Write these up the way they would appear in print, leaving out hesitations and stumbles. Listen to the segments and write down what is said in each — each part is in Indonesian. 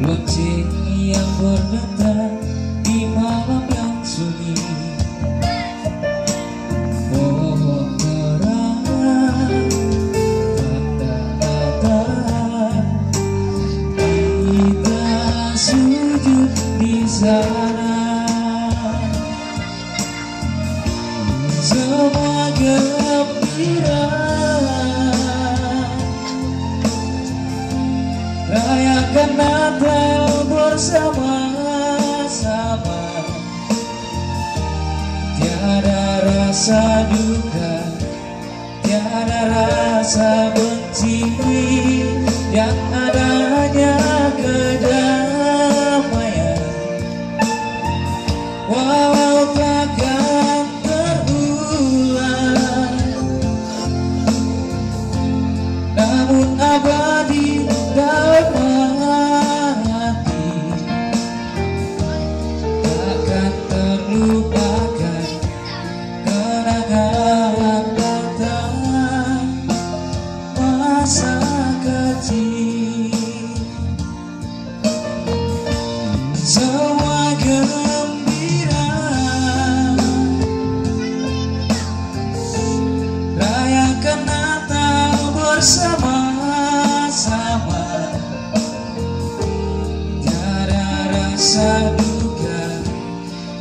lonceng yang berdentang di malam yang sunyi. Pohon terang, kata-kata kita sujud di sana. Semua gembira, rayakan Natal bersama-sama. Tiada rasa duka, tiada rasa benci, yang ada hanya kedamaian. Walau takkan terulang, namun abadi dalam hati, takkan terlupakan kenangan tentang masa kecil. Semua gembira, rayakan Natal bersama-sama. Tiada rasa duka,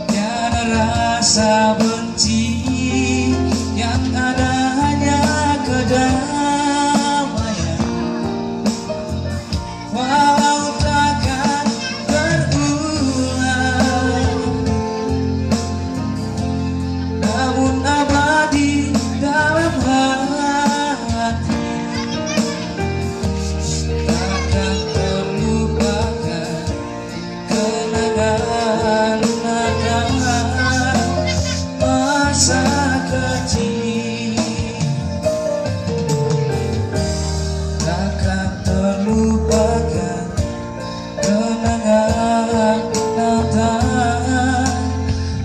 tiada rasa benci, yang ada hanya kedamaian. Walau takkan terulang, namun abadi dalam hati, takkan terlupakan kenangan masa kecil. Takkan terlupakan kenangan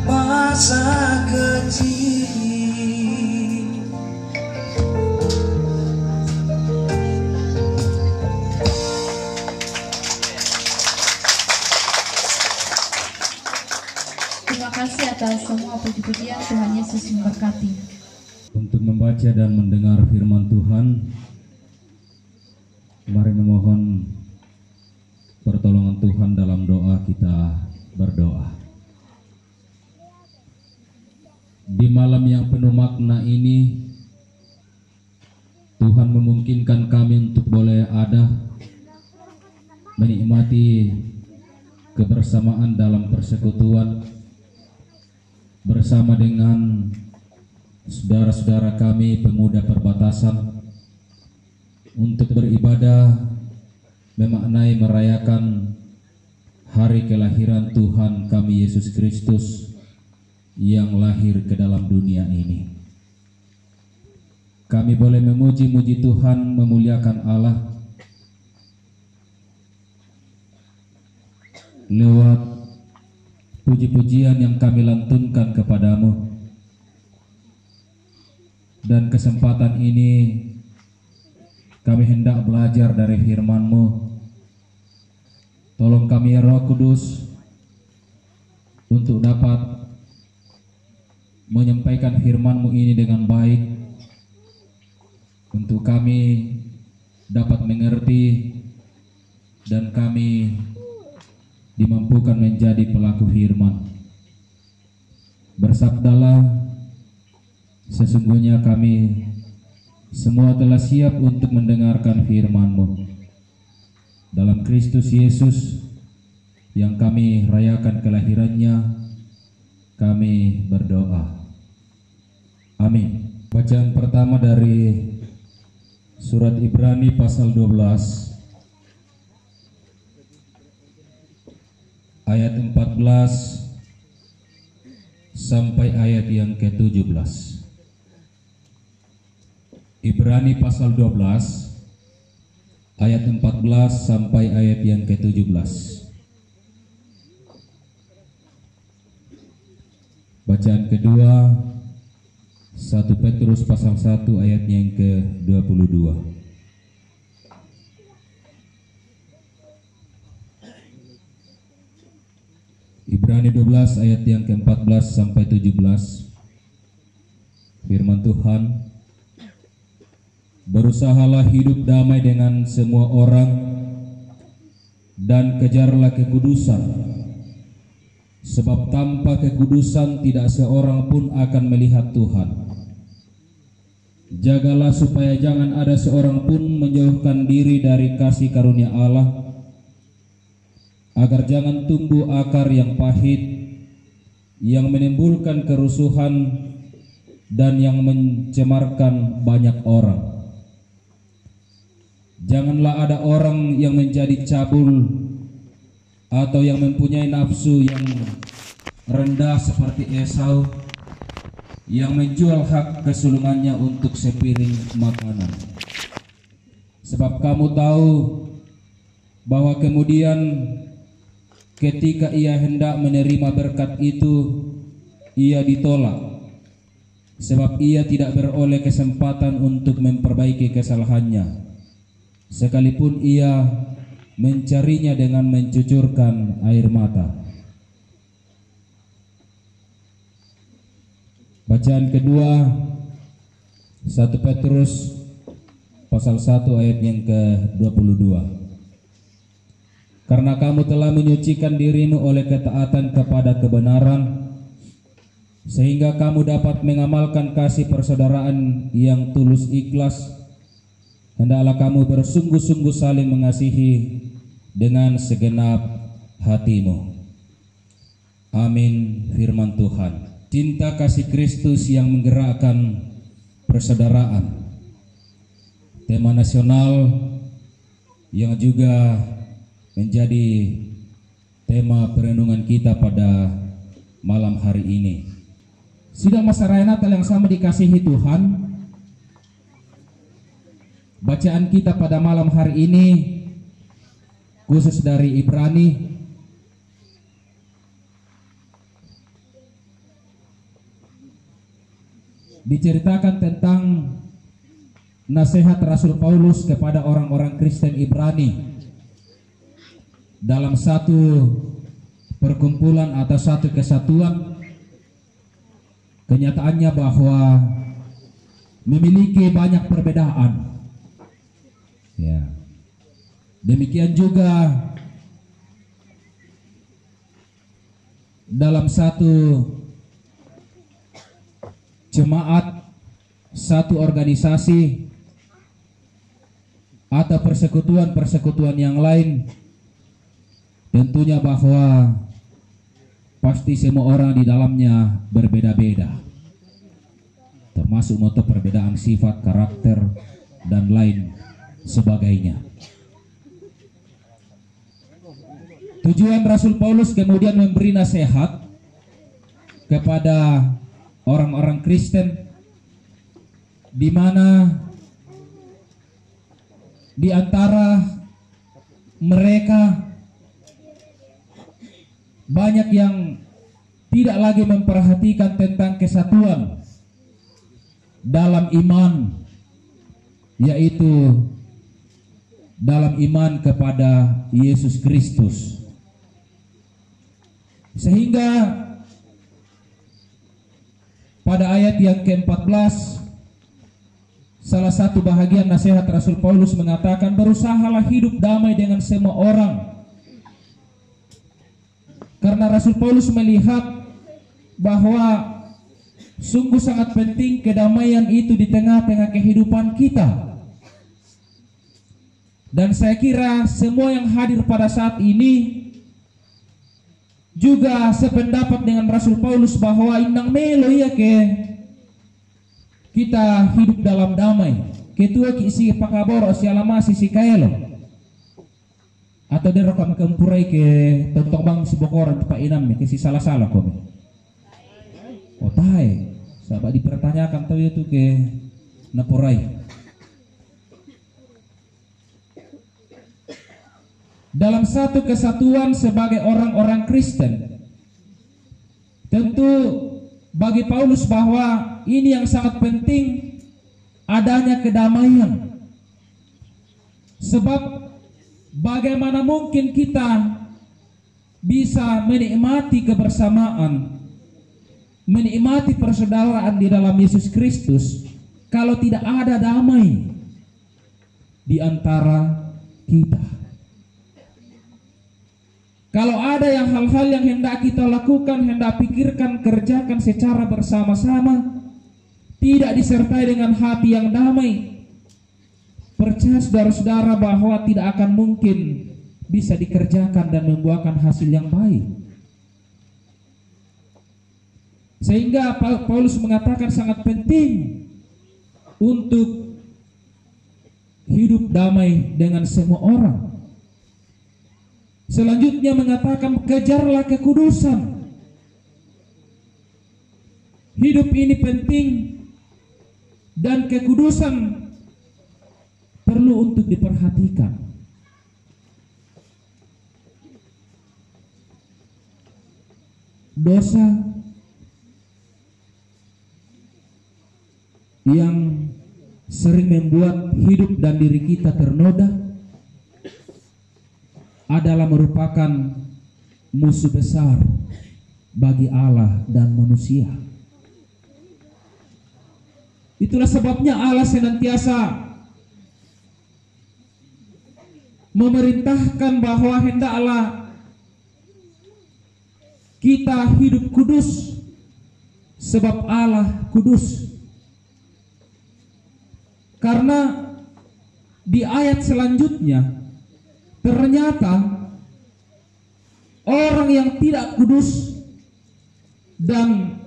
masa kecil. Terima kasih atas semua puji-pujian. Tuhan Yesus memberkati. Untuk membaca dan mendengar firman Tuhan, mari memohon pertolongan Tuhan dalam doa. Kita berdoa. Di malam yang penuh makna ini, Tuhan memungkinkan kami untuk boleh ada menikmati kebersamaan dalam persekutuan bersama dengan saudara-saudara kami pemuda perbatasan untuk beribadah, memaknai merayakan hari kelahiran Tuhan kami Yesus Kristus yang lahir ke dalam dunia ini. Kami boleh memuji-muji Tuhan, memuliakan Allah lewat puji-pujian yang kami lantunkan kepadamu. Dan kesempatan ini kami hendak belajar dari firman-Mu. Tolong kami ya Roh Kudus untuk dapat menyampaikan firman-Mu ini dengan baik, untuk kami dapat mengerti dan kami dimampukan menjadi pelaku firman. Bersabdalah, sesungguhnya kami semua telah siap untuk mendengarkan firman-Mu. Dalam Kristus Yesus yang kami rayakan kelahirannya, kami berdoa. Amin. Bacaan pertama dari surat Ibrani pasal 12 ayat 14 sampai ayat yang ke-17. Ibrani pasal 12 ayat 14 sampai ayat yang ke-17. Bacaan kedua 1 Petrus pasal 1 ayat yang ke-22. Ibrani 12 ayat yang ke-14 sampai 17. Firman Tuhan, berusahalah hidup damai dengan semua orang dan kejarlah kekudusan, sebab tanpa kekudusan tidak seorang pun akan melihat Tuhan. Jagalah supaya jangan ada seorang pun menjauhkan diri dari kasih karunia Allah, agar jangan tumbuh akar yang pahit, yang menimbulkan kerusuhan dan yang mencemarkan banyak orang. Janganlah ada orang yang menjadi cabul atau yang mempunyai nafsu yang rendah seperti Esau, yang menjual hak kesulungannya untuk sepiring makanan. Sebab kamu tahu bahwa kemudian ketika ia hendak menerima berkat itu, ia ditolak, sebab ia tidak beroleh kesempatan untuk memperbaiki kesalahannya, sekalipun ia mencarinya dengan mencucurkan air mata. Bacaan kedua, 1 Petrus pasal 1 ayat yang ke-22. Karena kamu telah menyucikan dirimu oleh ketaatan kepada kebenaran, sehingga kamu dapat mengamalkan kasih persaudaraan yang tulus ikhlas, hendaklah kamu bersungguh-sungguh saling mengasihi dengan segenap hatimu. Amin. Firman Tuhan. Cinta kasih Kristus yang menggerakkan persaudaraan, tema nasional yang juga menjadi tema perenungan kita pada malam hari ini. Sidang masa raya Natal yang sama dikasihi Tuhan, bacaan kita pada malam hari ini khusus dari Ibrani diceritakan tentang nasihat Rasul Paulus kepada orang-orang Kristen Ibrani dalam satu perkumpulan atau satu kesatuan. Kenyataannya bahwa memiliki banyak perbedaan. Ya. Demikian juga dalam satu jemaat, satu organisasi atau persekutuan-persekutuan yang lain, tentunya bahwa pasti semua orang di dalamnya berbeda-beda, termasuk moto perbedaan sifat, karakter, dan lain sebagainya. Tujuan Rasul Paulus kemudian memberi nasihat kepada orang-orang Kristen, di mana di antara mereka banyak yang tidak lagi memperhatikan tentang kesatuan dalam iman, yaitu dalam iman kepada Yesus Kristus. Sehingga pada ayat yang ke-14, salah satu bahagian nasihat Rasul Paulus mengatakan, berusahalah hidup damai dengan semua orang. Karena Rasul Paulus melihat bahwa sungguh sangat penting kedamaian itu di tengah-tengah kehidupan kita. Dan saya kira semua yang hadir pada saat ini juga sependapat dengan Rasul Paulus bahwa indang melo ya ke kita hidup dalam damai. Ketua kisi pakaboro si alamasi si kaelo atau dia rekam kempurai ke tontok bang si bokoran pak inam ke si salah-salah kome. Oh tai, sahabat dipertanyakan tahu itu ke naporai. Dalam satu kesatuan sebagai orang-orang Kristen, tentu bagi Paulus bahwa ini yang sangat penting, adanya kedamaian. Sebab bagaimana mungkin kita bisa menikmati kebersamaan, menikmati persaudaraan di dalam Yesus Kristus kalau tidak ada damai di antara kita. Kalau ada hal-hal yang hendak kita lakukan, hendak pikirkan, kerjakan secara bersama-sama, tidak disertai dengan hati yang damai, percaya saudara-saudara bahwa tidak akan mungkin bisa dikerjakan dan membuahkan hasil yang baik. Sehingga Paulus mengatakan sangat penting untuk hidup damai dengan semua orang. Selanjutnya mengatakan, kejarlah kekudusan. Hidup ini penting dan kekudusan perlu untuk diperhatikan. Dosa yang sering membuat hidup dan diri kita ternoda adalah merupakan musuh besar bagi Allah dan manusia. Itulah sebabnya Allah senantiasa memerintahkan bahwa hendaklah kita hidup kudus sebab Allah kudus. Karena di ayat selanjutnya ternyata orang yang tidak kudus dan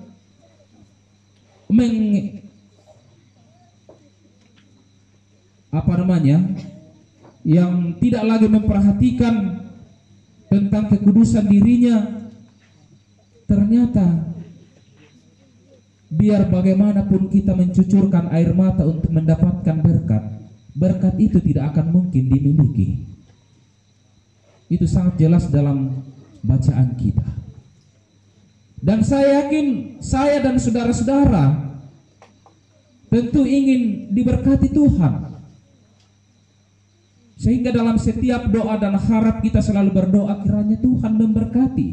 yang tidak lagi memperhatikan tentang kekudusan dirinya, ternyata biar bagaimanapun kita mencucurkan air mata untuk mendapatkan berkat itu tidak akan mungkin dimiliki. Itu sangat jelas dalam bacaan kita. Dan saya yakin saya dan saudara-saudara tentu ingin diberkati Tuhan. Sehingga dalam setiap doa dan harap kita selalu berdoa kiranya Tuhan memberkati.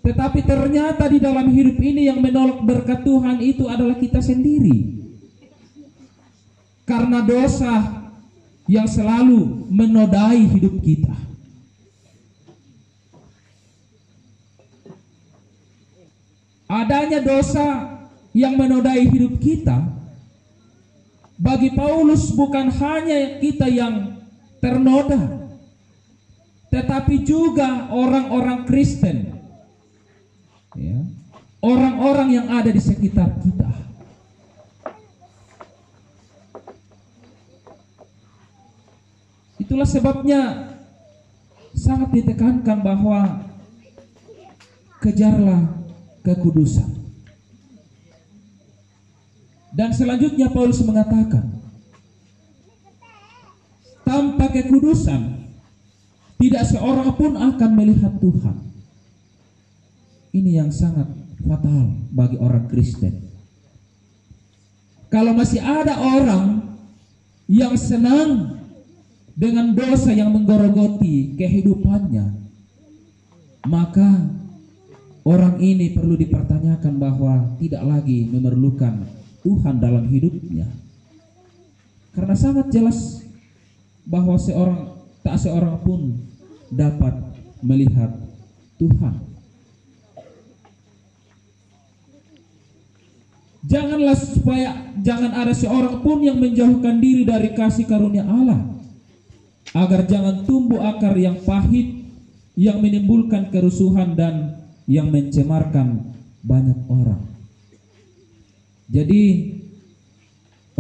Tetapi ternyata di dalam hidup ini yang menolak berkat Tuhan itu adalah kita sendiri. Karena dosa yang selalu menodai hidup kita. Adanya dosa yang menodai hidup kita, bagi Paulus bukan hanya kita yang ternoda, tetapi juga orang-orang Kristen, ya, orang-orang yang ada di sekitar kita. Itulah sebabnya sangat ditekankan bahwa kejarlah kekudusan. Dan selanjutnya Paulus mengatakan, tanpa kekudusan tidak seorang pun akan melihat Tuhan. Ini yang sangat fatal bagi orang Kristen. Kalau masih ada orang yang senang dengan dosa yang menggerogoti kehidupannya, maka orang ini perlu dipertanyakan bahwa tidak lagi memerlukan Tuhan dalam hidupnya. Karena sangat jelas bahwa tak seorang pun dapat melihat Tuhan. Jangan ada seorang pun yang menjauhkan diri dari kasih karunia Allah, agar jangan tumbuh akar yang pahit yang menimbulkan kerusuhan dan yang mencemarkan banyak orang. Jadi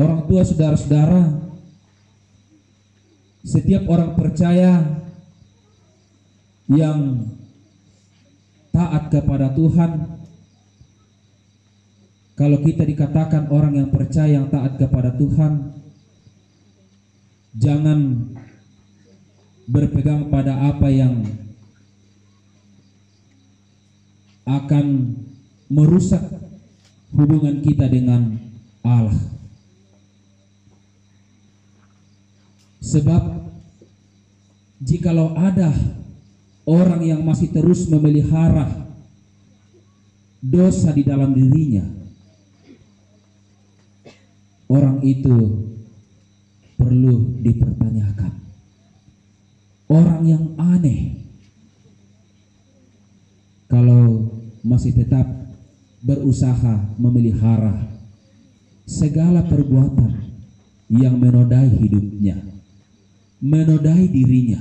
orang tua, saudara-saudara, setiap orang percaya yang taat kepada Tuhan, kalau kita dikatakan orang yang percaya yang taat kepada Tuhan, jangan berpegang pada apa yang akan merusak hubungan kita dengan Allah. Sebab jikalau ada orang yang masih terus memelihara dosa di dalam dirinya, orang itu perlu dipertanyakan. Orang yang aneh kalau masih tetap berusaha memelihara segala perbuatan yang menodai hidupnya, menodai dirinya,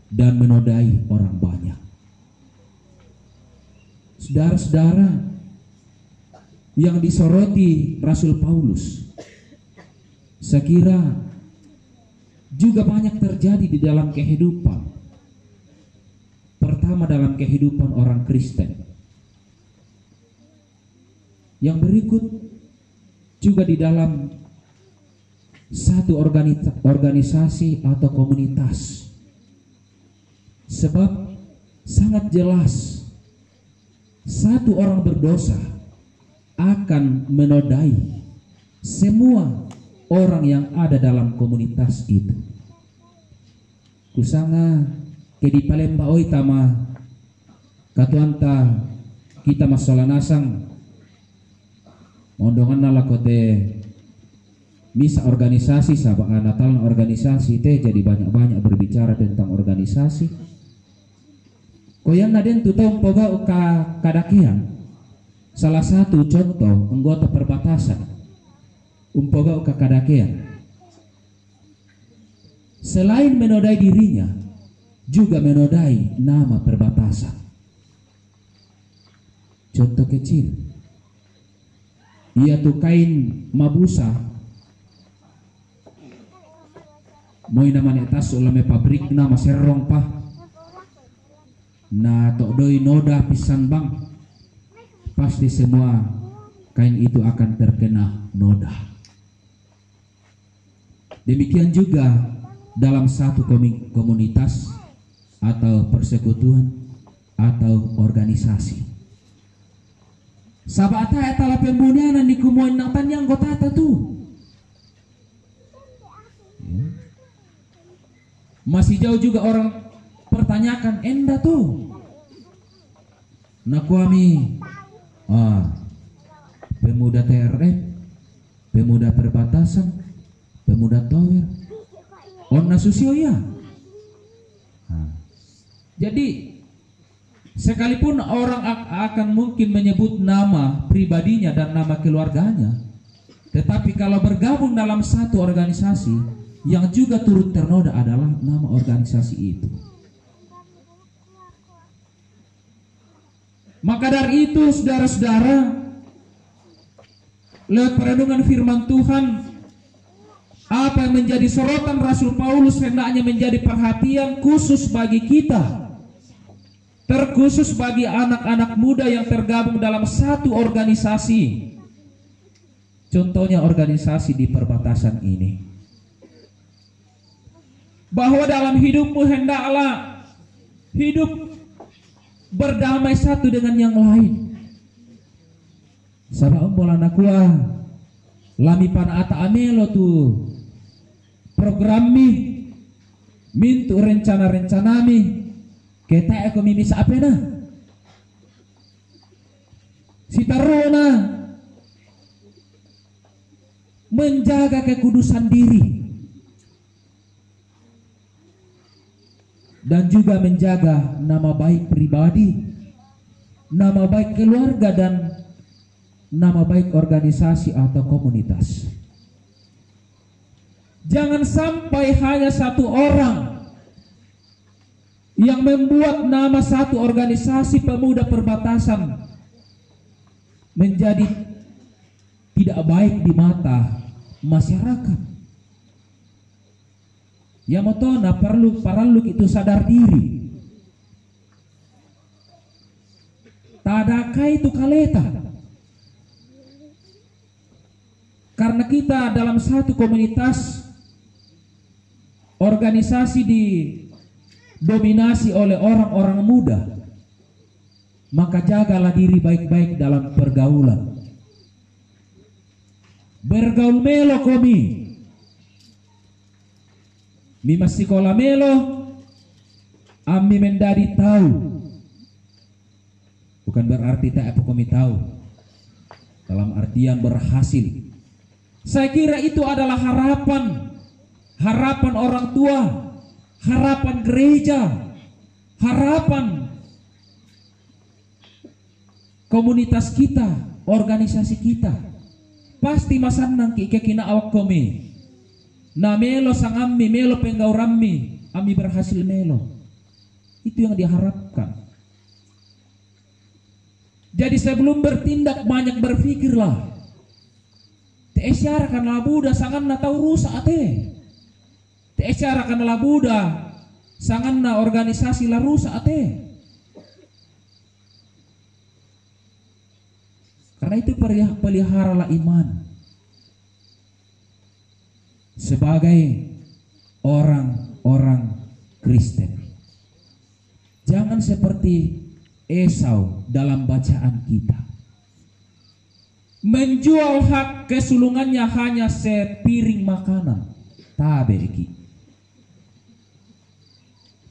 dan menodai orang banyak. Saudara-saudara yang disoroti Rasul Paulus, saya kira juga banyak terjadi di dalam kehidupan. Pertama, dalam kehidupan orang Kristen. Yang berikut juga di dalam satu organisasi atau komunitas. Sebab sangat jelas satu orang berdosa akan menodai semua orang yang ada dalam komunitas itu. Kusanga kedi palemba oi tama katuanta kita masalah nasang mondongan nala kote misa organisasi sabak natal organisasi teh jadi banyak-banyak berbicara tentang organisasi. Koyan naden tutong poga uka kadakian salah satu contoh anggota perbatasan umpoga uka kadakian selain menodai dirinya juga menodai nama perbatasan. Contoh kecil, ia tukain mabusa moi namanya tas ulame pabrik nama serong pah na tokdoi noda pisan bang, pasti semua kain itu akan terkena noda. Demikian juga dalam satu komunitas atau persekutuan atau organisasi. Sabata etala pembunuhan di kumuan nang tanyang anggota tu. Masih jauh juga orang pertanyakan enda tuh nakuami pemuda TRM, pemuda perbatasan, pemuda tower onna susio ya. Jadi sekalipun orang akan mungkin menyebut nama pribadinya dan nama keluarganya, tetapi kalau bergabung dalam satu organisasi yang juga turut ternoda adalah nama organisasi itu. Maka dari itu saudara-saudara, lewat perenungan firman Tuhan, apa yang menjadi sorotan Rasul Paulus hendaknya menjadi perhatian khusus bagi kita, terkhusus bagi anak-anak muda yang tergabung dalam satu organisasi. Contohnya organisasi di perbatasan ini, bahwa dalam hidupmu hendaklah hidup berdamai satu dengan yang lain. Sabab bola nakua lami pana ata amelo tu program mi mintu rencana mi kita eko mimi sa apena si taruna menjaga kekudusan diri dan juga menjaga nama baik pribadi, nama baik keluarga, dan nama baik organisasi atau komunitas. Jangan sampai hanya satu orang yang membuat nama satu organisasi pemuda perbatasan menjadi tidak baik di mata masyarakat. Ya motona perlu itu sadar diri. Tadakai itu kaleta. Karena kita dalam satu komunitas organisasi didominasi oleh orang-orang muda, maka jagalah diri baik-baik dalam pergaulan. Bergaul melo komi Mima sekolah melo Ami mendadi tahu. Bukan berarti tak apa kami tahu. Dalam artian berhasil. Saya kira itu adalah harapan. Harapan orang tua. Harapan gereja. Harapan komunitas kita. Organisasi kita. Pasti masanang kikekina awak kami. Na melo sang ammi, melo penggaurammi. Ami berhasil melo. Itu yang diharapkan. Jadi sebelum bertindak banyak berpikirlah. Teesyarakanlah Buddha sangan na tahu rusak ate. Teesyarakanlah Buddha sangan na organisasi la rusak ate. Karena itu peliharalah iman. Sebagai orang-orang Kristen. Jangan seperti Esau dalam bacaan kita. Menjual hak kesulungannya hanya sepiring makanan. Tabeki.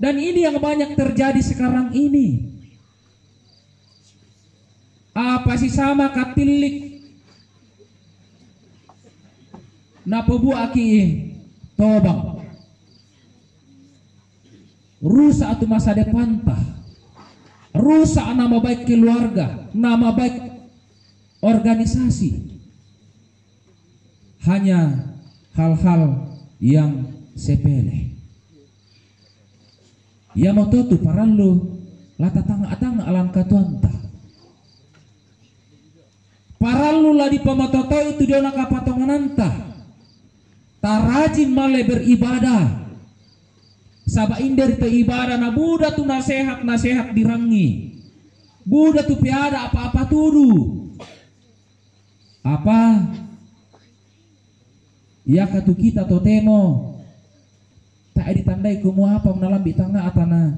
Dan ini yang banyak terjadi sekarang ini. Apa sih sama katilik? Napobu aki tobang. Rusak atau masa depan tah. Rusak nama baik keluarga, nama baik organisasi. Hanya hal-hal yang sepele. Ya mau tu parallu lata tanga alam katuanta. Parallu lah di pamatoto itu dia nak kapatongananta. Tarajin male beribadah. Saba inder te ibadah na Buddha tu nasihat dirangi. Buddha tu piada apa-apa tudu. Apa? Ya katu kita totemo. Tak ditandai kumu apa menalambi tangga atana.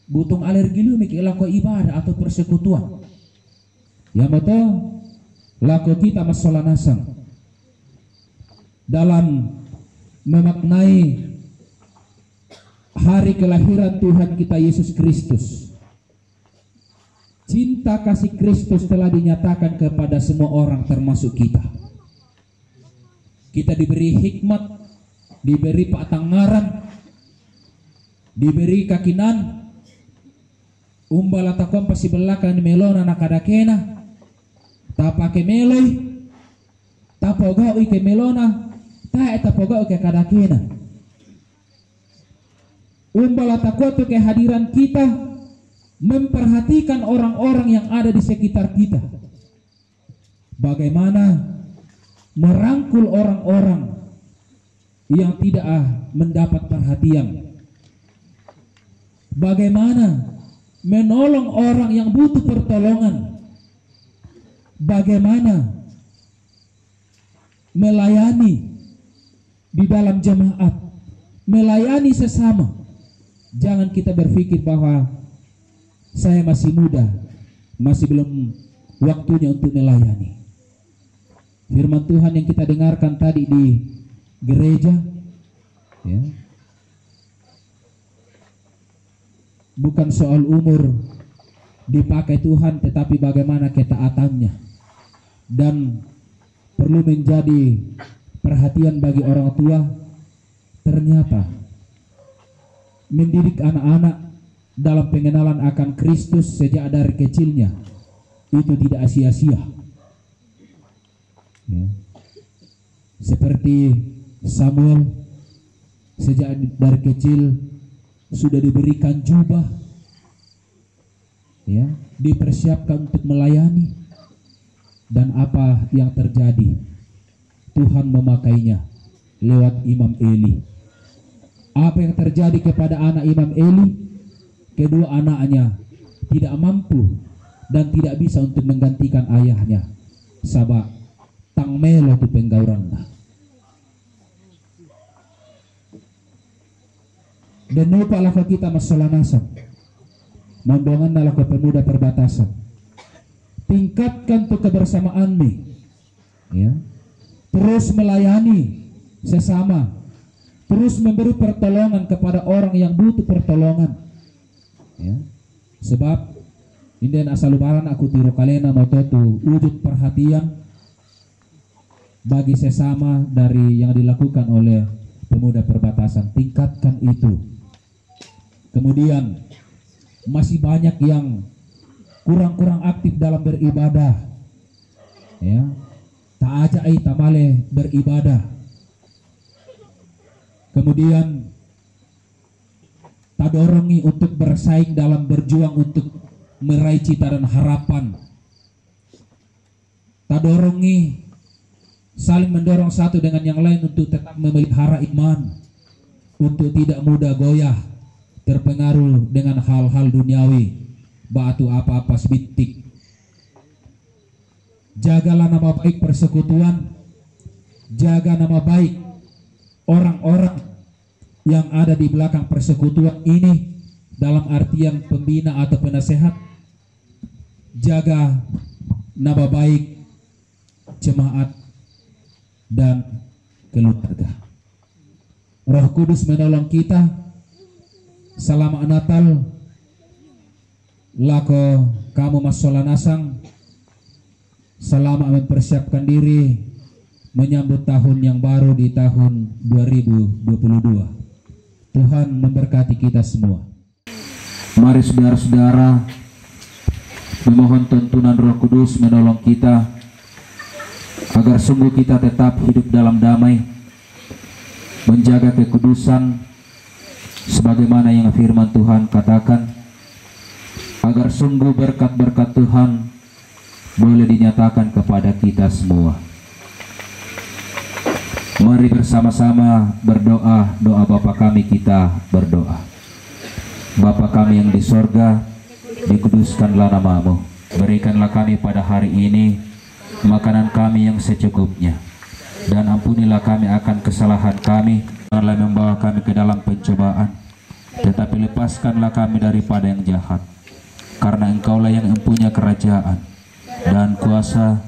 Butung alergi lu mikir lako ibadah atau persekutuan. Ya betul. Lako kita masolanasan. Dalam memaknai hari kelahiran Tuhan kita Yesus Kristus. Cinta kasih Kristus telah dinyatakan kepada semua orang termasuk kita. Kita diberi hikmat, diberi patangaran, diberi kakinan. Umbala takom pasi belakang melona nakadakena. Tapake meloi, tapogau ike melona, tae tapogau ike kadakena. Umbala takotu kehadiran kita memperhatikan orang-orang yang ada di sekitar kita. Bagaimana merangkul orang-orang yang tidak mendapat perhatian. Bagaimana menolong orang yang butuh pertolongan. Bagaimana melayani di dalam jemaat, melayani sesama. Jangan kita berpikir bahwa saya masih muda, masih belum waktunya untuk melayani. Firman Tuhan yang kita dengarkan tadi di gereja, ya, bukan soal umur dipakai Tuhan, tetapi bagaimana ketaatannya. Dan perlu menjadi perhatian bagi orang tua. Ternyata mendidik anak-anak dalam pengenalan akan Kristus sejak dari kecilnya itu tidak sia-sia. Ya. Seperti Samuel sejak dari kecil sudah diberikan jubah, ya, dipersiapkan untuk melayani. Dan apa yang terjadi? Tuhan memakainya lewat Imam Eli. Apa yang terjadi kepada anak Imam Eli? Kedua anaknya tidak mampu dan tidak bisa untuk menggantikan ayahnya. Sabab tang melo tu penggauranna. Dan lupa lako kita masolanasan. Mandongan lako pemuda perbatasan. Tingkatkan tu kebersamaanmu. Ya. Terus melayani sesama. Terus memberi pertolongan kepada orang yang butuh pertolongan. Ya. Sebab inden asalubaran aku tiru kalena mototu wujud perhatian bagi sesama dari yang dilakukan oleh pemuda perbatasan. Tingkatkan itu. Kemudian masih banyak yang kurang aktif dalam beribadah. Ya. Tak ajai tamale beribadah. Kemudian tak dorongi untuk bersaing dalam berjuang untuk meraih cita dan harapan. Tak dorongi saling mendorong satu dengan yang lain untuk tetap memelihara iman, untuk tidak mudah goyah terpengaruh dengan hal-hal duniawi, batu apa-apa sebitik. Jagalah nama baik persekutuan, jaga nama baik orang-orang yang ada di belakang persekutuan ini, dalam artian pembina atau penasehat. Jaga nama baik jemaat dan keluarga. Roh Kudus menolong kita selama Natal. Lako kamu masolanasang selama mempersiapkan diri menyambut tahun yang baru di tahun 2022. Tuhan memberkati kita semua. Mari saudara-saudara memohon tuntunan Roh Kudus menolong kita agar sungguh kita tetap hidup dalam damai, menjaga kekudusan sebagaimana yang firman Tuhan katakan, agar sungguh berkat-berkat Tuhan boleh dinyatakan kepada kita semua. Mari bersama-sama berdoa. Doa Bapa kami, kita berdoa. Bapa kami yang di sorga, dikuduskanlah namamu. Berikanlah kami pada hari ini makanan kami yang secukupnya, dan ampunilah kami akan kesalahan kami. Janganlah membawa kami ke dalam pencobaan, tetapi lepaskanlah kami daripada yang jahat. Karena Engkaulah yang mempunyai kerajaan dan kuasa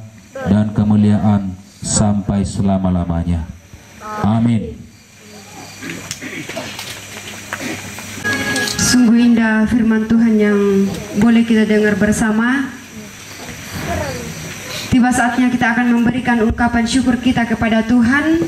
dan kemuliaan sampai selama-lamanya. Amin. Sungguh indah firman Tuhan yang boleh kita dengar bersama. Tiba saatnya kita akan memberikan ungkapan syukur kita kepada Tuhan.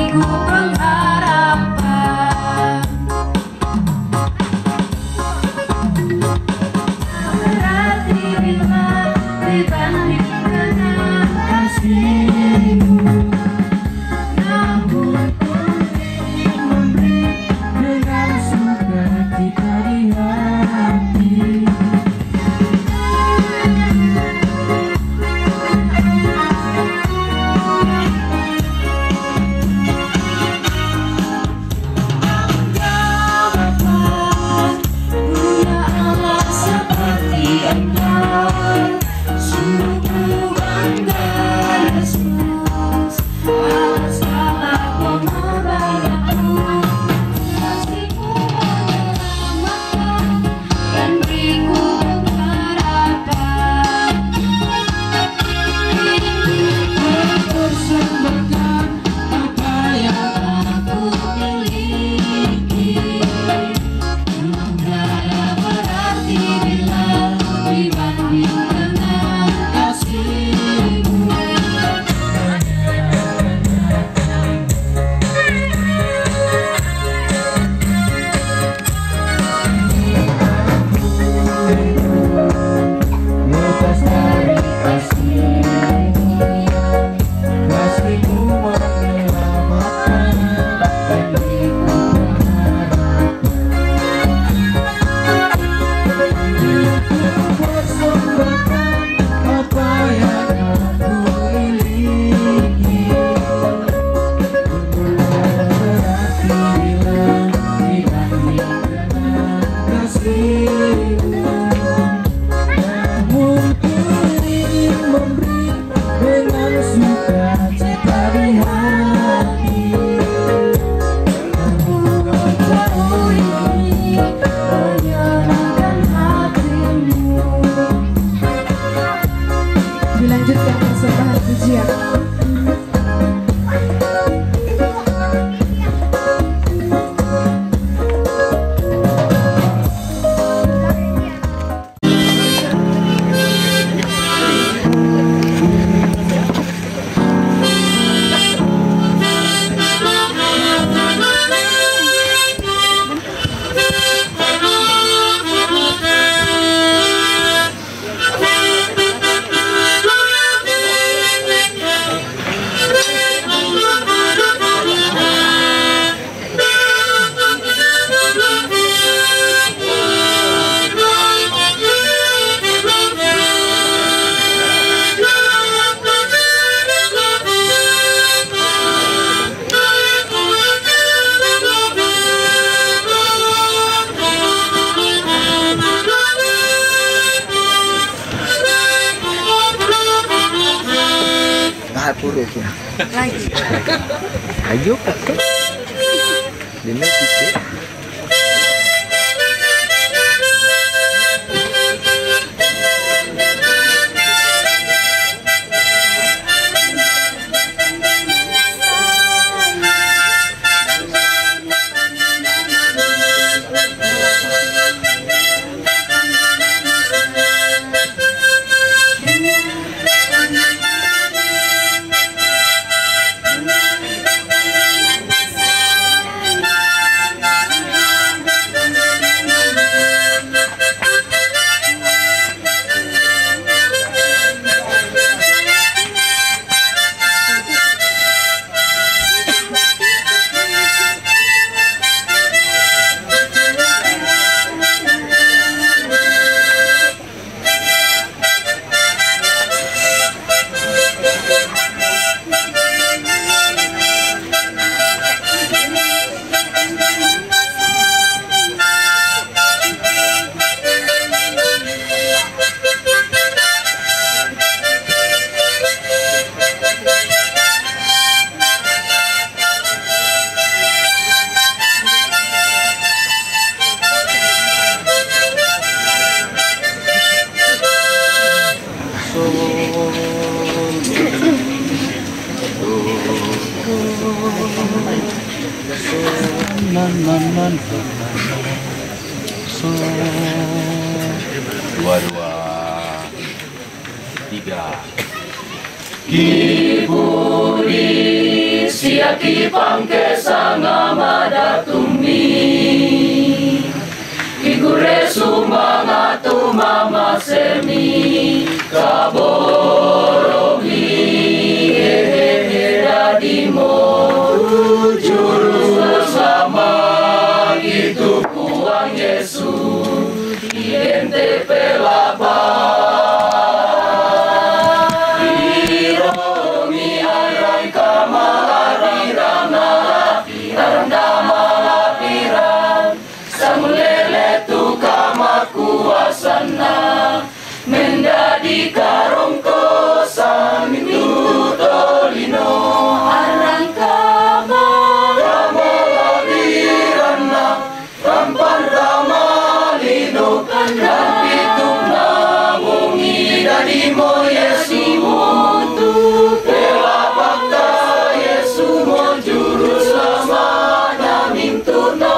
Ku kurus ya. Lagi. Ayo kakak. Dina titik. Dua, tiga. Kipuri siaki pangke sanga madatumi Kigure sumanga tu mama semi kaborogi dadimo juru sama itu kuang Yesus diente pelaba mendadi karongko samitu tolino arang kamalabirana rampan tamalino rampituk namungi dadi mo Yesu tu pelapakta Yesu mo juru selamat namin turno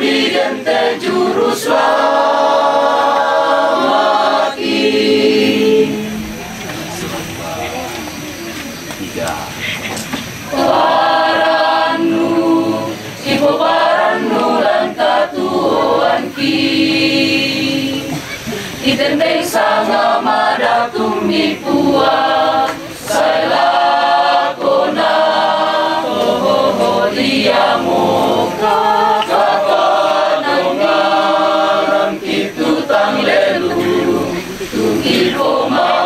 diente juru selamat Tiga. Paranu ibu paranu lan katuan ki itendeng sanga madatumi puah saya kona dia muka Ibu mau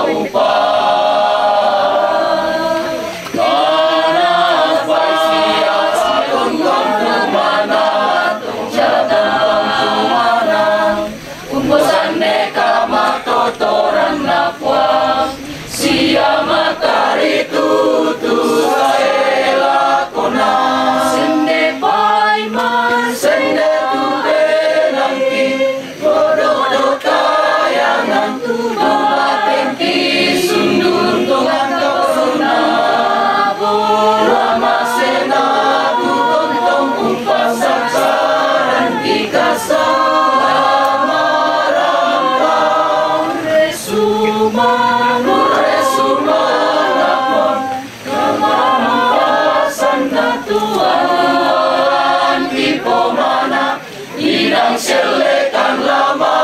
selekan lama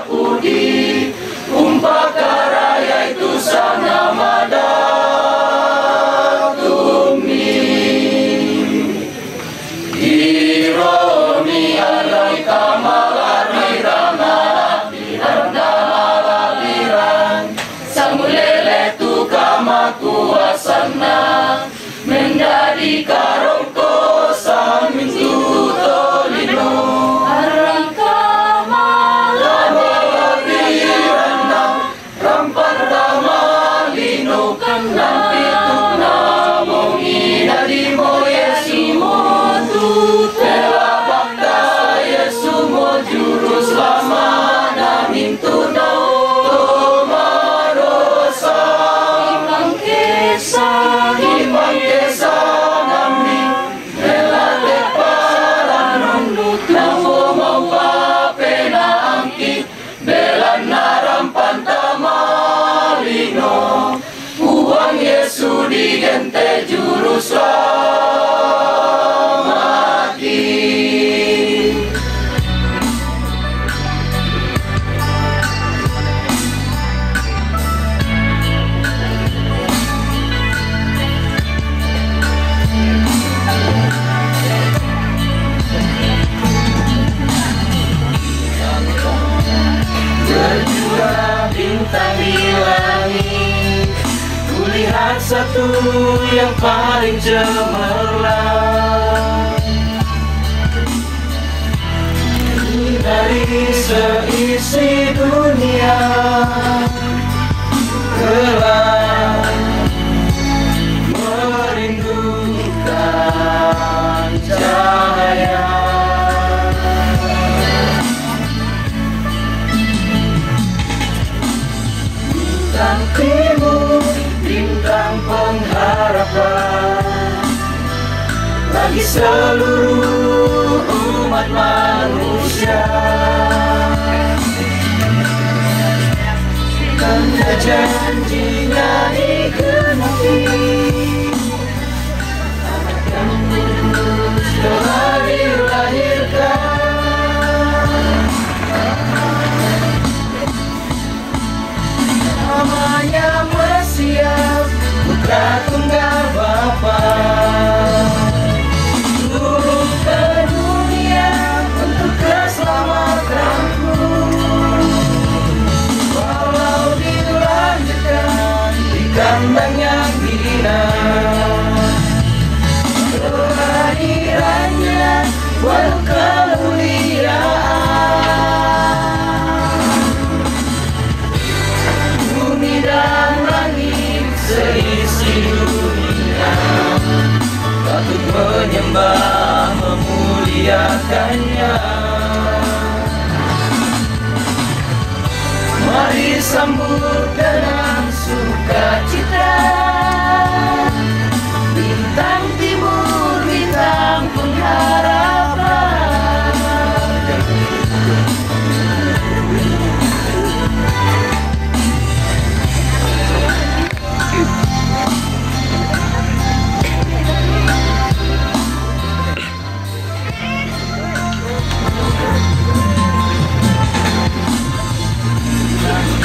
udi umpaka yaitu sana madatumi ironi alai kamalari ramala Satu yang paling cemerlang dari seisi dunia, gelap merindukan cahaya. Bintang timur, bintang pengharapan bagi seluruh umat manusia. Karena janjinya digenapi, anak yang kudus telah dilahirkan. Namanya Mesias, Putra Tunggal Bapa, turun ke dunia untuk keselamatanku. Walau dilahirkan di kandang yang hina, kehadirannya penuh kemuliaan. Bumi dan langit seisi dunia patut menyembah memuliakannya. Mari sambut dengan sukacita, bintang timur, bintang pengharapan.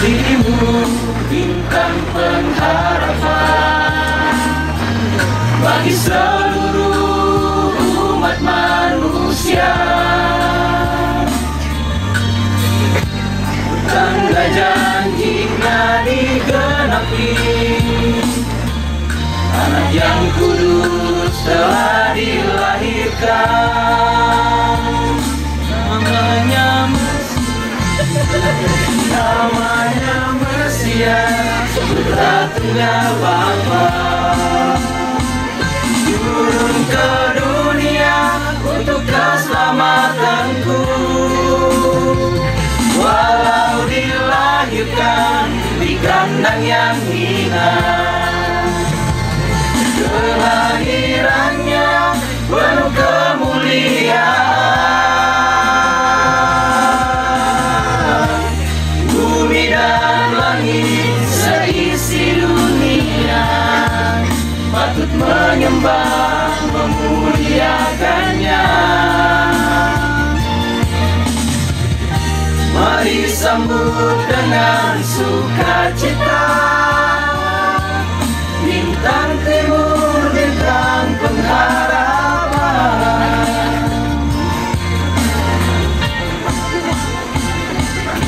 Timur, bintang pengharapan bagi seluruh umat manusia. Tanda janjinya digenapi, anak yang kudus telah dilahirkan. Namanya Mesias, Putra Tunggal Bapa, turun ke dunia untuk keselamatanku. Walau dilahirkan di kandang yang hina, kelahirannya penuh kemuliaan. Bumi dan langit seisi dunia patut menyembah memuliakannya. Mari sambut dengan sukacita, bintang timur, bintang pengharapan.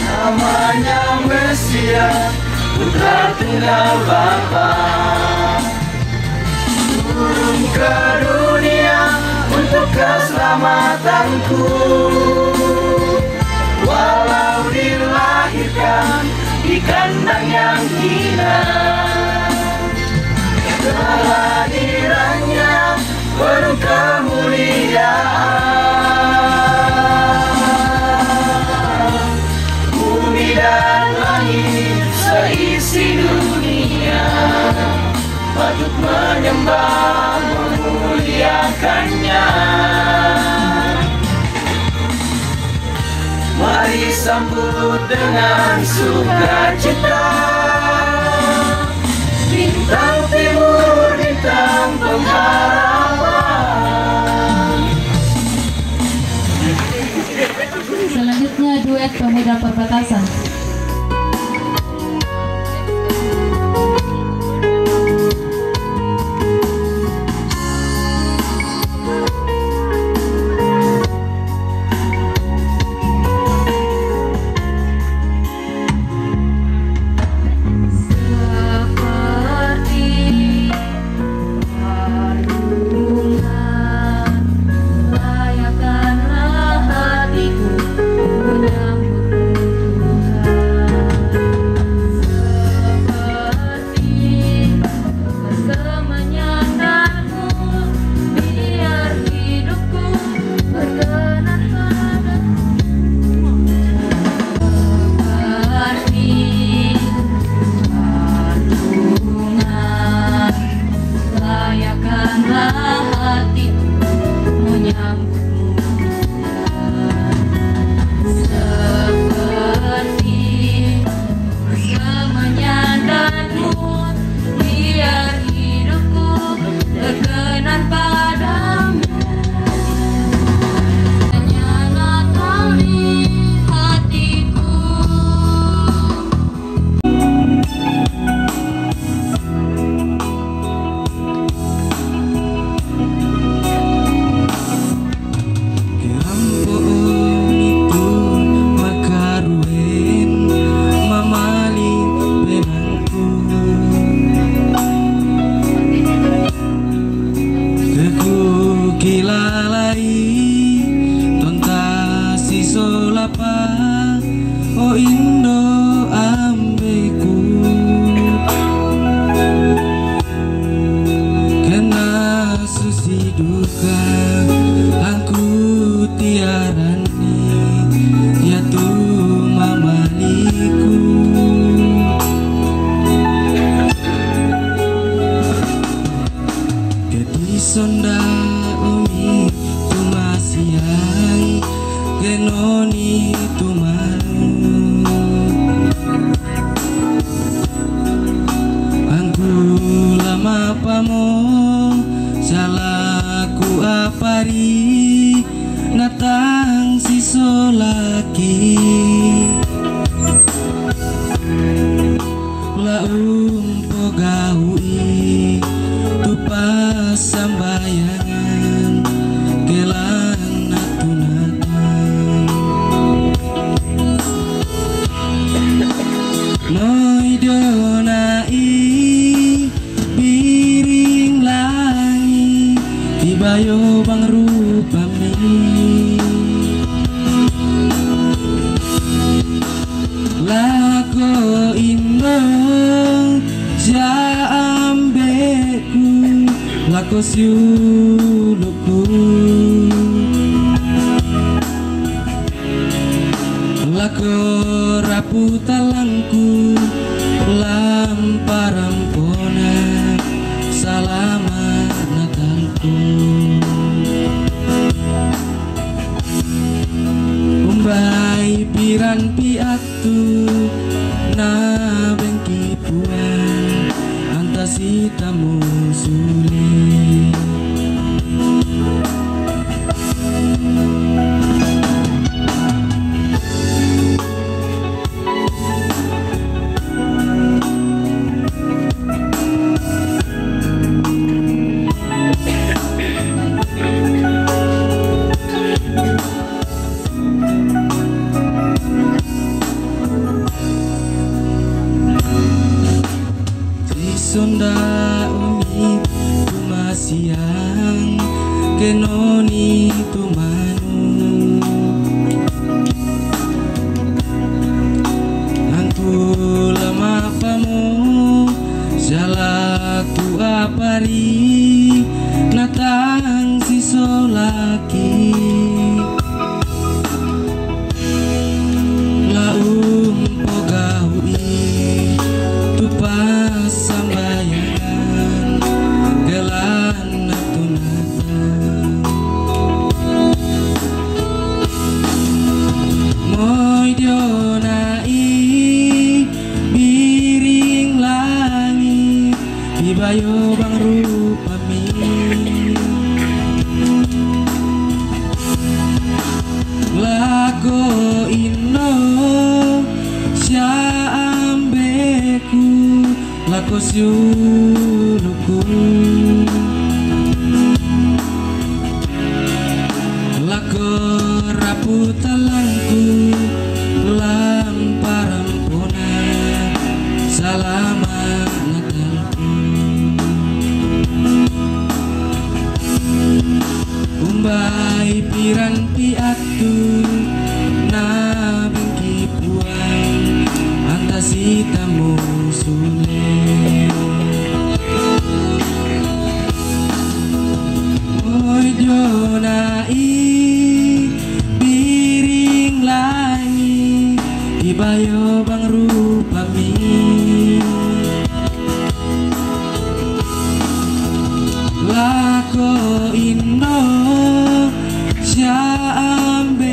Namanya Mesias, Putra Tunggal Bapa, turun ke dunia untuk keselamatanku. Walau dilahirkan di kandang yang hina, kehadirannya penuh kemuliaan. Bumi dan langit seisi dunia patut menyembah memuliakannya. Mari sambut dengan sukacita, bintang timur, bintang pengharapan. Selanjutnya duet pemuda perbatasan. Sonda umi tumasiang genoni tumanu angku lama pamo salaku apari natang sisolaki laumpo gaui tupas sambayangan kelan natunatan noi donai piring langi tibayo bang rupami lako indo jambeku lako siuluku lako rapu talangku lamparampona salamat natalku umbai piran piatu na bengki puan antasi tamu sulit Sonda umi tumasiang kenoni tumanu angku lama pamu jalaku apari natang sisolaki laum pogaui tupas sambayangan gelan natunatan moi dionai biring langit dibayo bang rupami lako syuruku, lako rapu talangku, lamparan pona salama natalku. Umbai piran piatu na bingki puang antasi tamu sule. Oi jonai piring langi ibayo bang rupami, lako indo syambeku,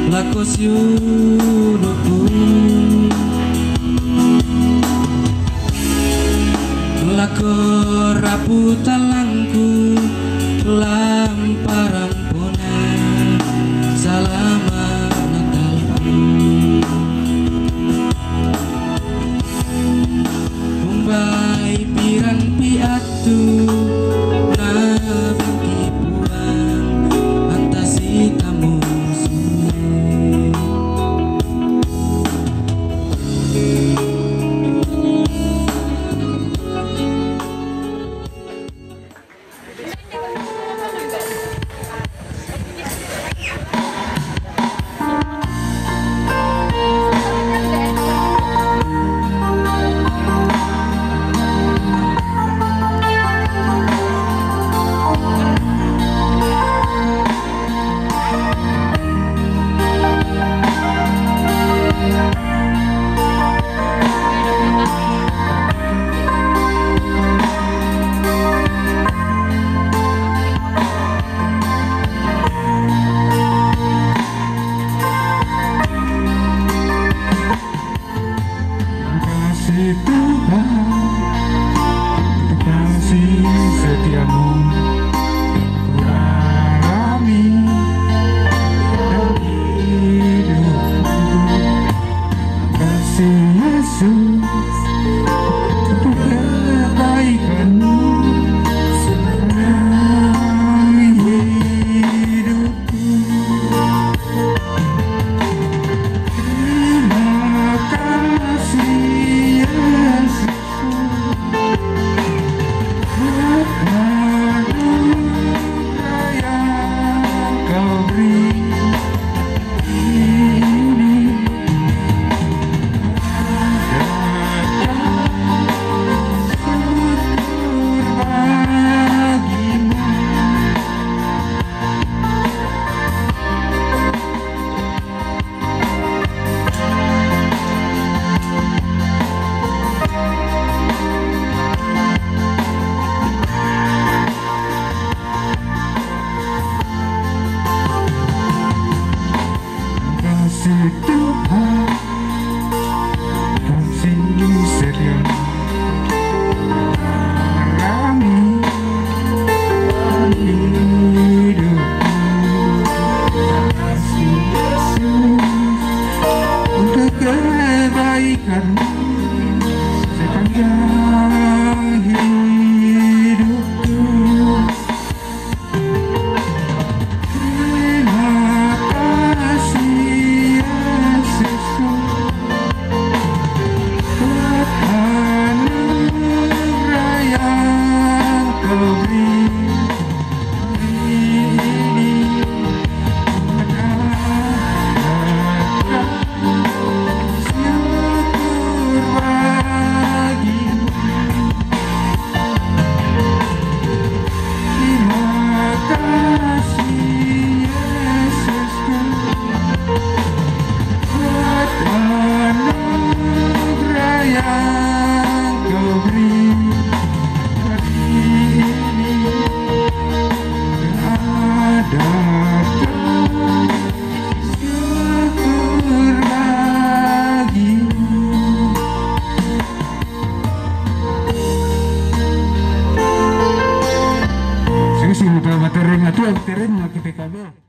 lako syuruku, lako rapu talangku, lamparan pona salama natalku. Umbai piran piatu na bingki puang antasi tamu sule. Kasih Tuhan, kasih setiamu ku alami dalam hidupku. Kasih Yesus untuk kebaikanmu dalam hidupku. Terima kasih Yesus buat anugerah yang Kau beri ini. Syukur bagimu. Kasih Tuhan, kasih setiamu alami dalam hidupku. Kasih Yesus untuk kebaikanmu sepanjang hidupku. Terima kasih Yesus buat anugerah yang Kau beri ini. Syukur bagimu. Terima kasih Yesus buat anugerah yang Kau beri hari ini. Adakah syukur bagimu. Saya sudah materi ngatu, materi ngaki PKB.